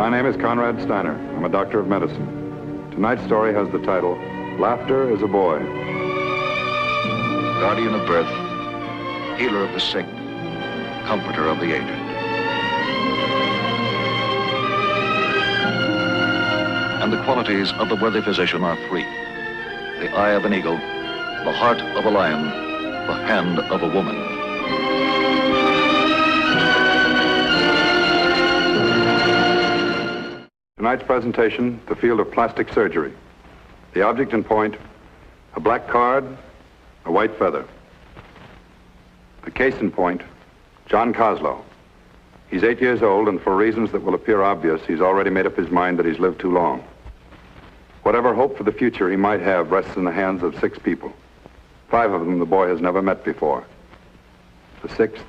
My name is Conrad Steiner. I'm a doctor of medicine. Tonight's story has the title, Laughter is a Boy. Guardian of birth, healer of the sick, comforter of the aged. And the qualities of the worthy physician are three. The eye of an eagle, the heart of a lion, the hand of a woman. Tonight's presentation, the field of plastic surgery. The object in point, a black card, a white feather. The case in point, John Coslow. He's 8 years old, and for reasons that will appear obvious, he's already made up his mind that he's lived too long. Whatever hope for the future he might have rests in the hands of 6 people. 5 of them the boy has never met before. The 6th,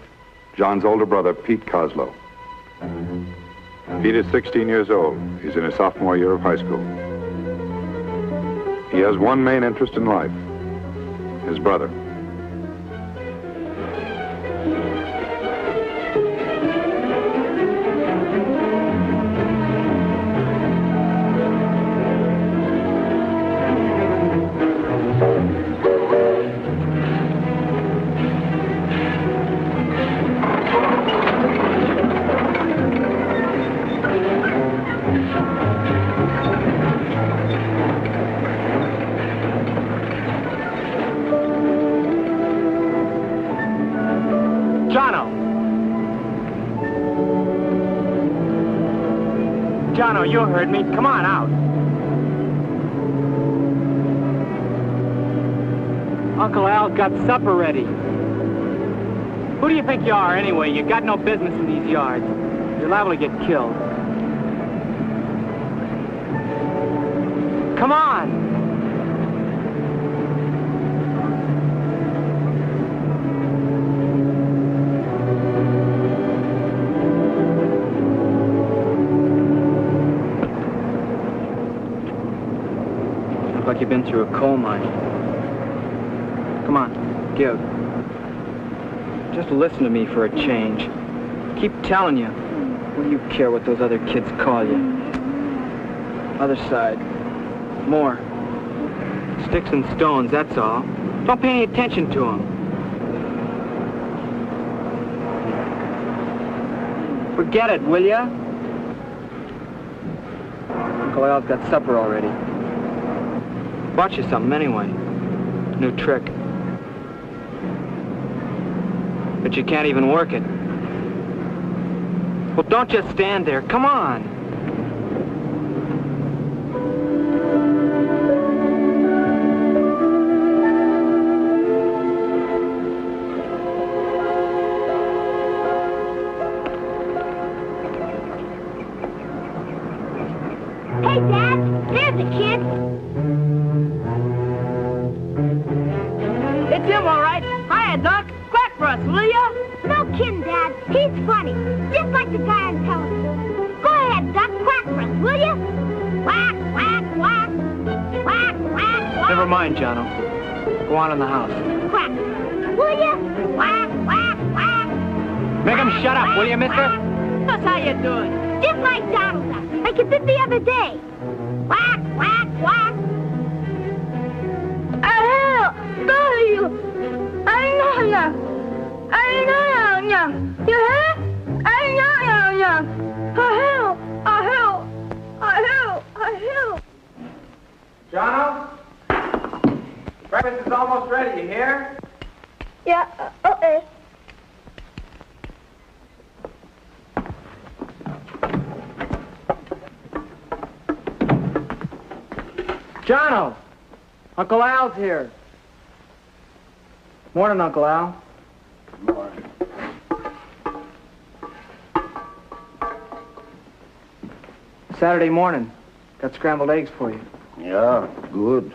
John's older brother, Pete Coslow. Pete is 16 years old. He's in his sophomore year of high school. He has one main interest in life, his brother. Jono, you heard me. Come on out. Uncle Al's got supper ready. Who do you think you are, anyway? You got no business in these yards. You're liable to get killed. Come on. Like you've been through a coal mine. Come on, give. Just listen to me for a change. Keep telling you. What do you care what those other kids call you? Other side. More. Sticks and stones, that's all. Don't pay any attention to them. Forget it, will ya? Uncle Al's got supper already. Bought you something anyway. New trick. But you can't even work it. Well, don't just stand there. Come on. Hey, Dad, there's a kid. It's him, all right. Hiya, Doc. Quack for us, will ya? No kidding, Dad. He's funny. Just like the guy on television. Go ahead, Duck. Quack for us, will you? Quack, quack, quack. Quack, quack, quack. Never mind, Jono. Go on in the house. Quack. Will you? Quack, quack, quack. Make him shut up, will you, mister? That's how you doing. Just like Donald does. Like you did the other day. Quack, quack, quack. Jono? Breakfast is almost ready, you hear? Yeah, okay. Jono! Uncle Al's here. Morning, Uncle Al. Morning. Saturday morning. Got scrambled eggs for you. Yeah, good.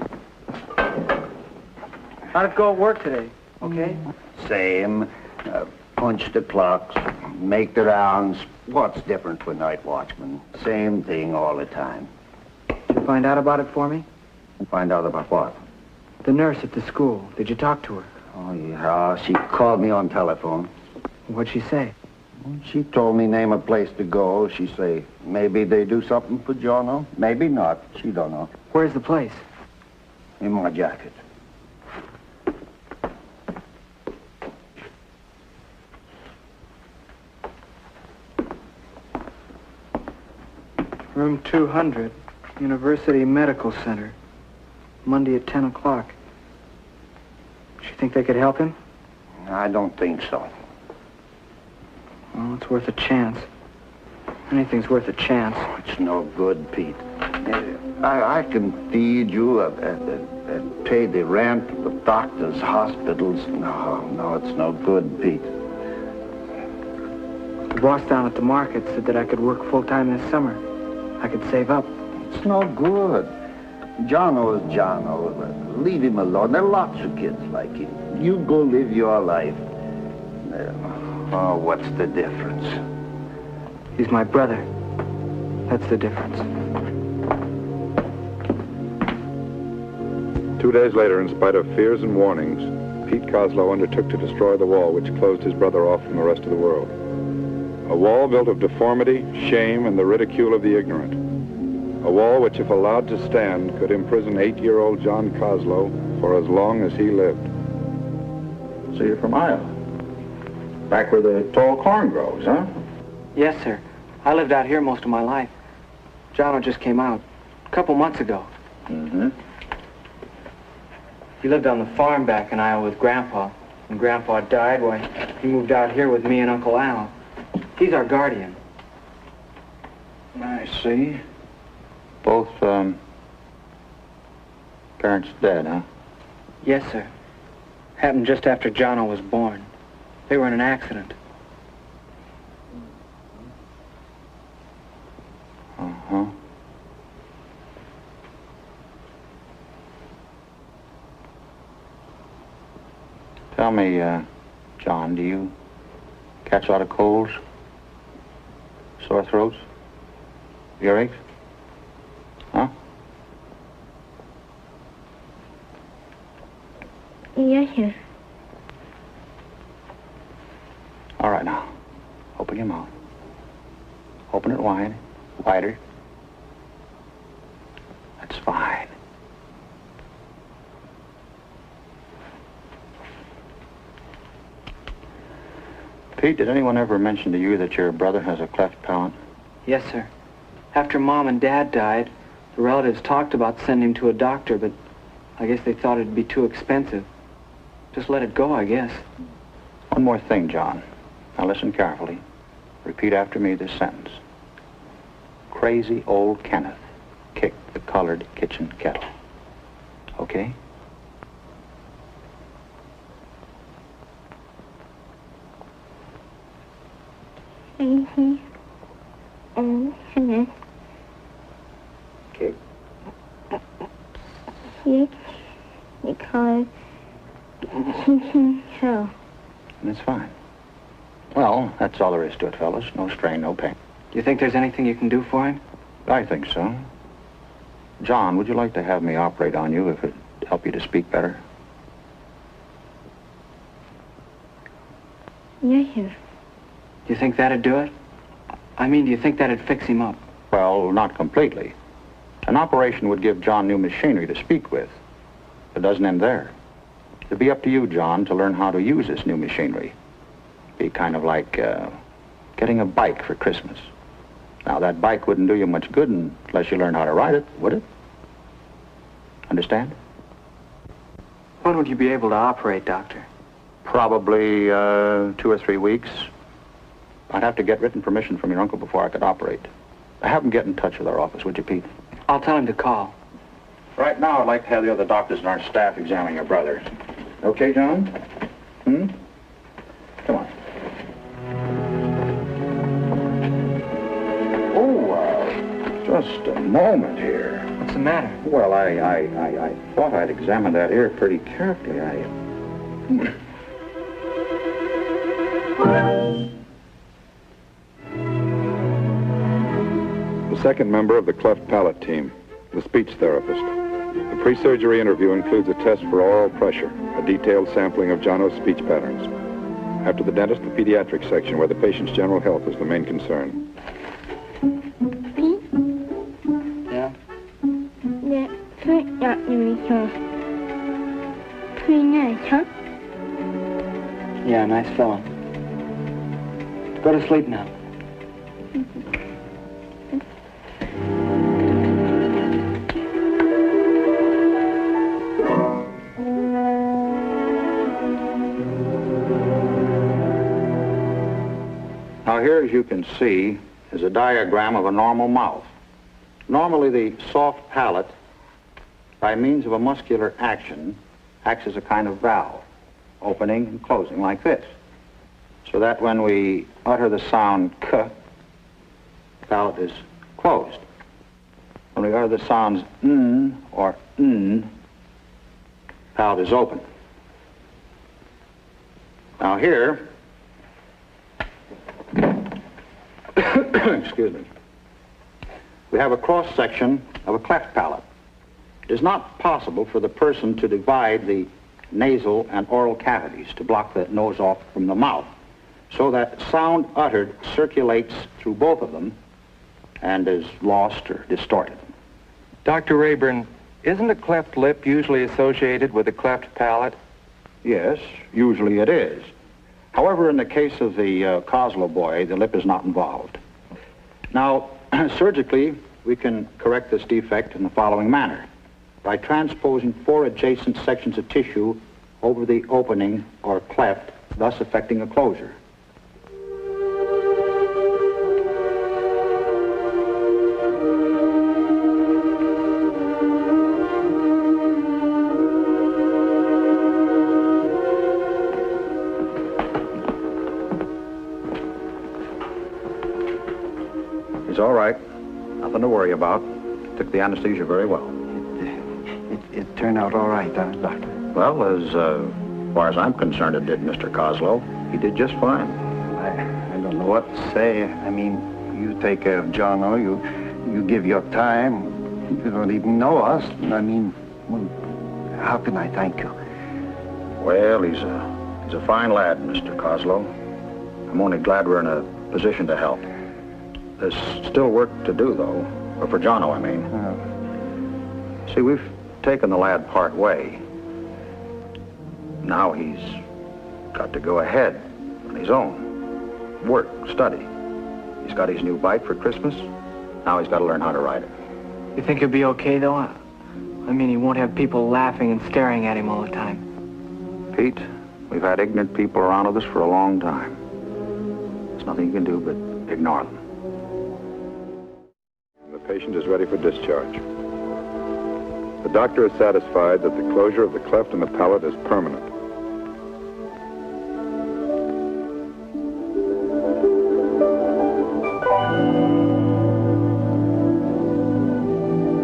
How'd it go at work today? Okay? Same. Punch the clocks, make the rounds. What's different for night watchmen? Same thing all the time. Did you find out about it for me? Find out about what? The nurse at the school. Did you talk to her? Oh, yeah, she called me on telephone. What'd she say? She told me name a place to go. She say, maybe they do something for Jono. Maybe not. She don't know. Where's the place? In my jacket. Room 200, University Medical Center. Monday at 10 o'clock. Do you think they could help him? I don't think so. Well, it's worth a chance. Anything's worth a chance. Oh, it's no good, Pete. I can feed you and pay the rent of the doctors, hospitals. No, it's no good, Pete. The boss down at the market said that I could work full-time this summer. I could save up. It's no good. Jono is Jono. Leave him alone. There are lots of kids like him. You go live your life. Oh, what's the difference? He's my brother. That's the difference. 2 days later, in spite of fears and warnings, Pete Coslow undertook to destroy the wall which closed his brother off from the rest of the world. A wall built of deformity, shame, and the ridicule of the ignorant. A wall which, if allowed to stand, could imprison 8-year-old John Coslow for as long as he lived. So you're from Iowa? Back where the tall corn grows, huh? Yes, sir. I lived out here most of my life. Jono just came out a couple months ago. Mm-hmm. He lived on the farm back in Iowa with Grandpa. When Grandpa died, why, he moved out here with me and Uncle Al. He's our guardian. I see. Both, parents dead, huh? Yes, sir. Happened just after Jono was born. They were in an accident. Uh-huh. Tell me, John, do you catch a lot of colds? Sore throats? Earaches? Huh? Yes, sir. All right, now. Open your mouth. Open it wide. Wider. That's fine. Pete, did anyone ever mention to you that your brother has a cleft palate? Yes, sir. After Mom and Dad died, the relatives talked about sending him to a doctor, but I guess they thought it'd be too expensive. Just let it go, I guess. One more thing, John. Now listen carefully. Repeat after me this sentence. Crazy old Kenneth kicked the colored kitchen kettle. Okay? Mm-hmm. Okay. Because so. That's fine. Well, that's all there is to it, fellas. No strain, no pain. Do you think there's anything you can do for him? I think so. John, would you like to have me operate on you if it'd help you to speak better? Yes, sir. Do you think that'd do it? I mean, do you think that'd fix him up? Well, not completely. An operation would give John new machinery to speak with. It doesn't end there. It'd be up to you, John, to learn how to use this new machinery. Be kind of like getting a bike for Christmas. Now, that bike wouldn't do you much good unless you learned how to ride it, would it? Understand? When would you be able to operate, Doctor? Probably 2 or 3 weeks. I'd have to get written permission from your uncle before I could operate. Have him get in touch with our office, would you, Pete? I'll tell him to call. Right now, I'd like to have the other doctors in our staff examine your brother. Okay, John? Come on. Oh, just a moment here. What's the matter? Well, I thought I'd examine that ear pretty carefully. The second member of the cleft palate team, the speech therapist. The pre-surgery interview includes a test for oral pressure, a detailed sampling of Jono's speech patterns. After the dentist, the pediatric section, where the patient's general health is the main concern. Pete? Yeah? That foot doctor we saw. Pretty nice, huh? Yeah, nice fella. Go to sleep now. Now here, as you can see, is a diagram of a normal mouth. Normally, the soft palate, by means of a muscular action, acts as a kind of valve, opening and closing like this, so that when we utter the sound k, the palate is closed. When we utter the sounds n or n, palate is open. Now here, excuse me, we have a cross-section of a cleft palate. It is not possible for the person to divide the nasal and oral cavities to block the nose off from the mouth, so that sound uttered circulates through both of them and is lost or distorted. Dr. Rayburn, isn't a cleft lip usually associated with a cleft palate? Yes, usually it is. However, in the case of the Coslow boy, the lip is not involved. Now, surgically, we can correct this defect in the following manner: by transposing 4 adjacent sections of tissue over the opening or cleft, thus affecting a closure. He's all right. Nothing to worry about. Took the anesthesia very well. It turned out all right, Doctor? Well, as far as I'm concerned, it did, Mr. Coslow. He did just fine. I don't know what to say. I mean, you take care of John-O. You give your time. You don't even know us. I mean, well, how can I thank you? Well, he's a fine lad, Mr. Coslow. I'm only glad we're in a position to help. There's still work to do, though. Or for John-O, I mean. See, we've taken the lad part way. Now he's got to go ahead on his own. Work, study. He's got his new bike for Christmas. Now he's got to learn how to ride it. You think he'll be okay, though? I mean, he won't have people laughing and staring at him all the time. Pete, we've had ignorant people around with us for a long time. There's nothing you can do but ignore them. The patient is ready for discharge. The doctor is satisfied that the closure of the cleft in the palate is permanent.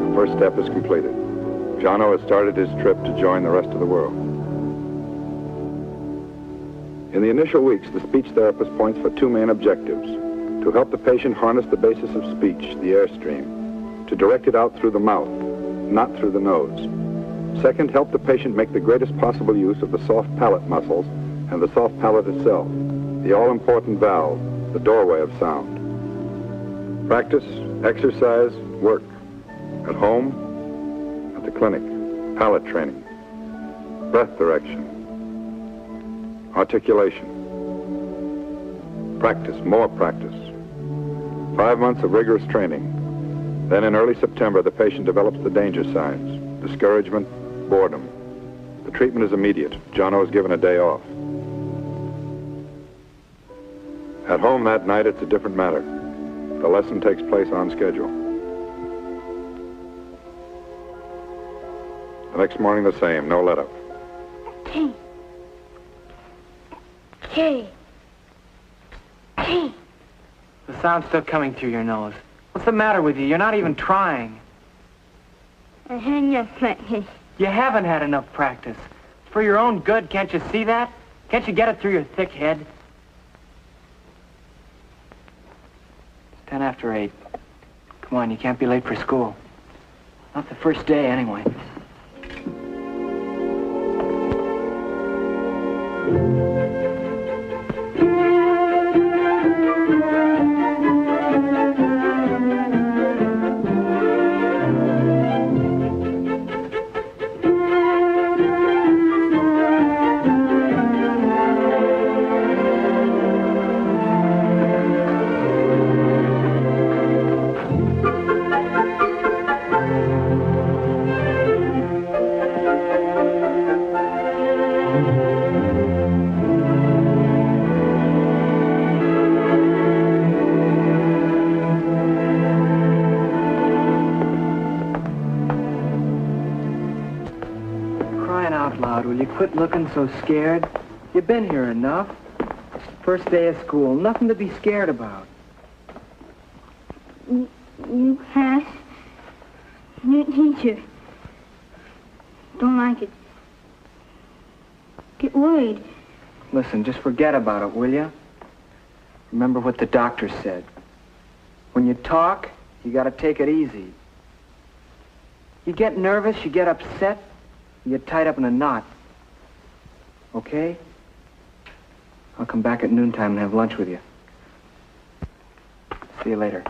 The first step is completed. John-O has started his trip to join the rest of the world. In the initial weeks, the speech therapist points for 2 main objectives: to help the patient harness the basis of speech, the airstream, to direct it out through the mouth, not through the nose. Second, help the patient make the greatest possible use of the soft palate muscles and the soft palate itself, the all-important valve, the doorway of sound. Practice, exercise, work. At home, at the clinic, palate training, breath direction, articulation. Practice, more practice. 5 months of rigorous training. Then in early September, the patient develops the danger signs: discouragement, boredom. The treatment is immediate. John-O is given a day off. At home that night, it's a different matter. The lesson takes place on schedule. The next morning, the same, no let-up. K. K. K. The sound's still coming through your nose. What's the matter with you? You're not even trying. I had enough practice. You haven't had enough practice. It's for your own good, can't you see that? Can't you get it through your thick head? It's 10 after 8. Come on, you can't be late for school. Not the first day, anyway. quit looking so scared? You've been here enough. First day of school, nothing to be scared about. You have. New teacher. Don't like it. Get worried. Listen, just forget about it, will you? Remember what the doctor said. When you talk, you gotta take it easy. You get nervous, you get upset, you get tied up in a knot. Okay? I'll come back at noontime and have lunch with you. See you later.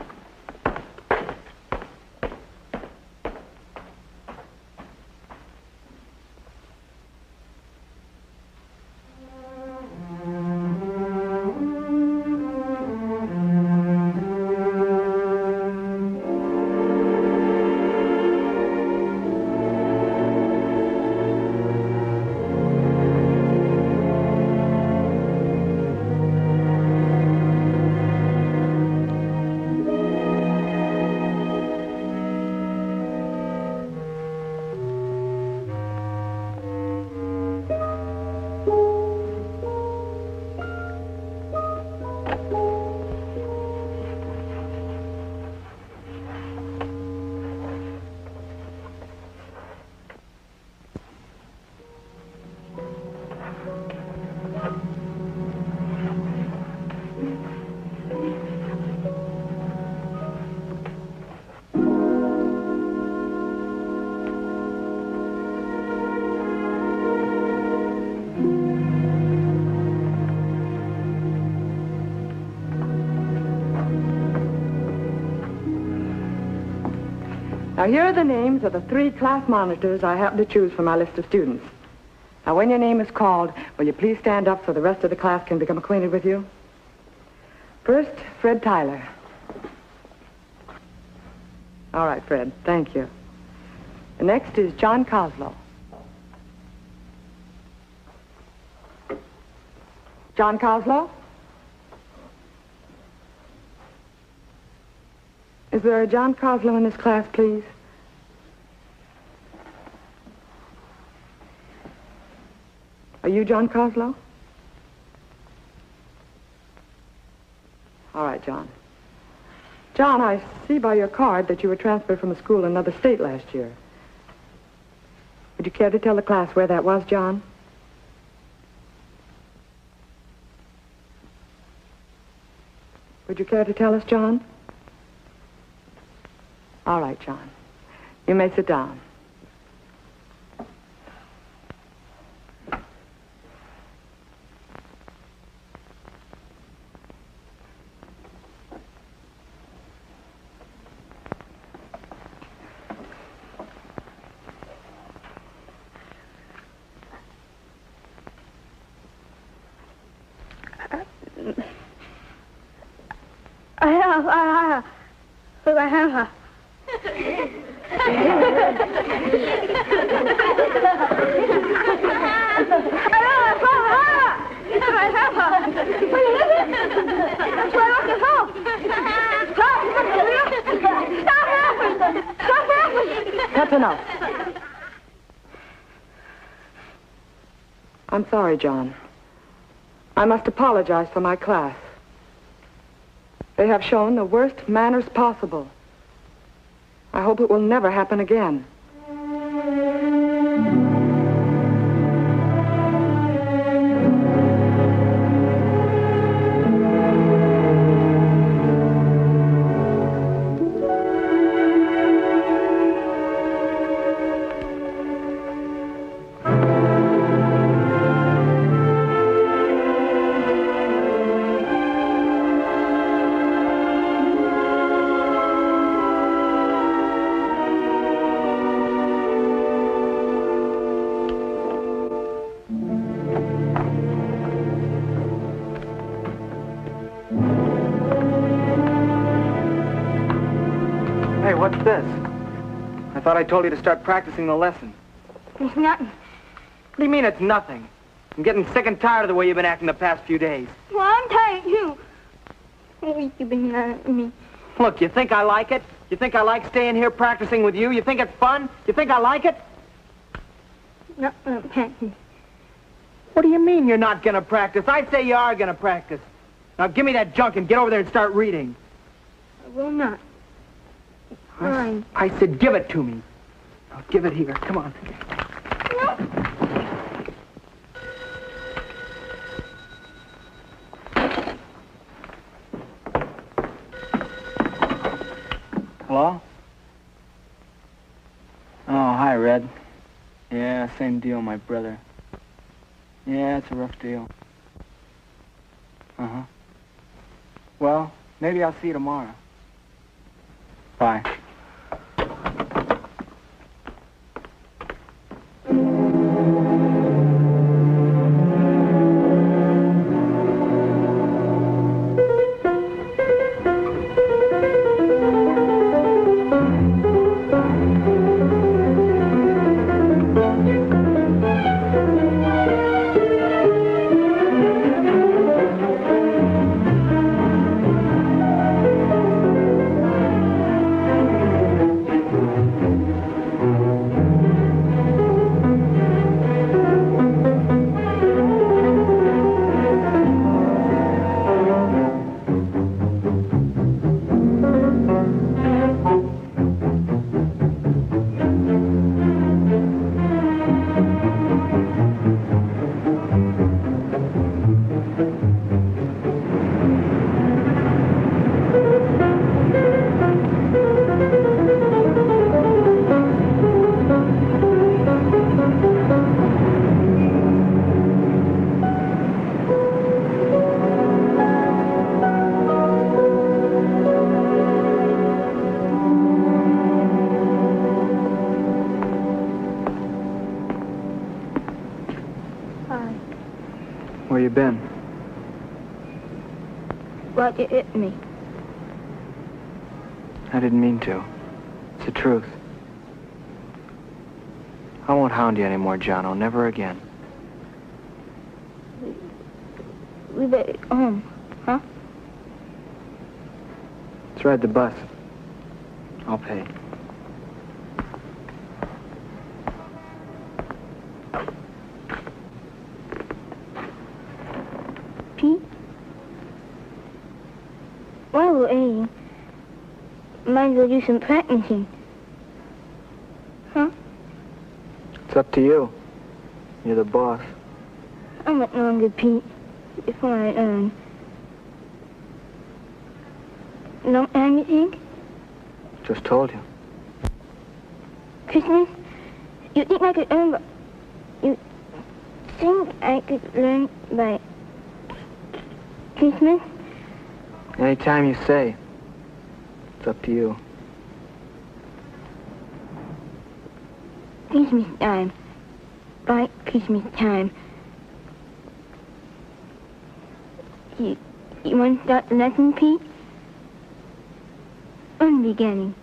Now, here are the names of the 3 class monitors I happen to choose from my list of students. Now, when your name is called, will you please stand up so the rest of the class can become acquainted with you? First, Fred Tyler. All right, Fred, thank you. The next is John Coslow. John Coslow? Is there a John Coslow in this class, please? Are you John Coslow? All right, John. John, I see by your card that you were transferred from a school in another state last year. Would you care to tell the class where that was, John? Would you care to tell us, John? All right, John. You may sit down. I have her. That's enough. I'm sorry, John. I must apologize for my class. They have shown the worst manners possible. I hope it will never happen again. Hey, what's this? I thought I told you to start practicing the lesson. It's nothing. What do you mean it's nothing? I'm getting sick and tired of the way you've been acting the past few days. Well, I'm tired, too. Oh, you've been yelling at me. Look, you think I like it? You think I like staying here practicing with you? You think it's fun? You think I like it? No, Patsy. What do you mean you're not going to practice? I say you are going to practice. Now give me that junk and get over there and start reading. I will not. Fine. I said give it to me. Now give it here. Come on. Hello? Oh, hi, Red. Yeah, same deal, my brother. Yeah, it's a rough deal. Uh-huh. Well, maybe I'll see you tomorrow. Bye. Where you been? Why'd you hit me? I didn't mean to. It's the truth. I won't hound you anymore, Jono. Never again. We better go home, huh? Let's ride the bus. I'll pay. Pete? While we're eating, might as well do some practicing. Huh? It's up to you. You're the boss. How much longer, Pete, before I earn? Long time, you think? Just told you. Christmas? You think I could earn by... You think I could learn by... Christmas? Anytime you say. It's up to you. Christmas time. By Christmas time. You want to start the lesson, Pete? From the beginning.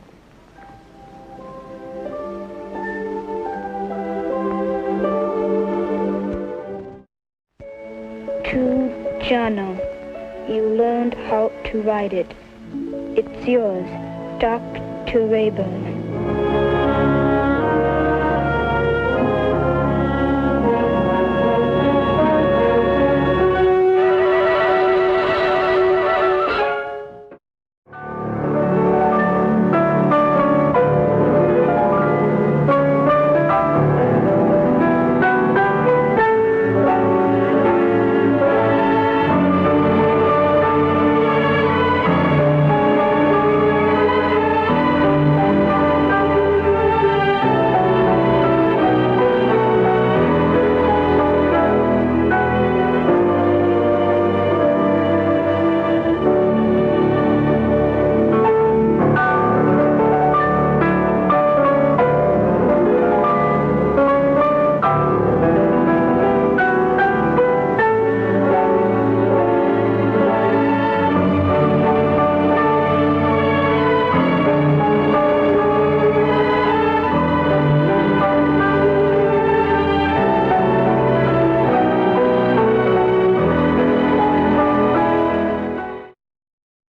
To Jono, you learned how to write it. It's yours, Dr. Rayburn.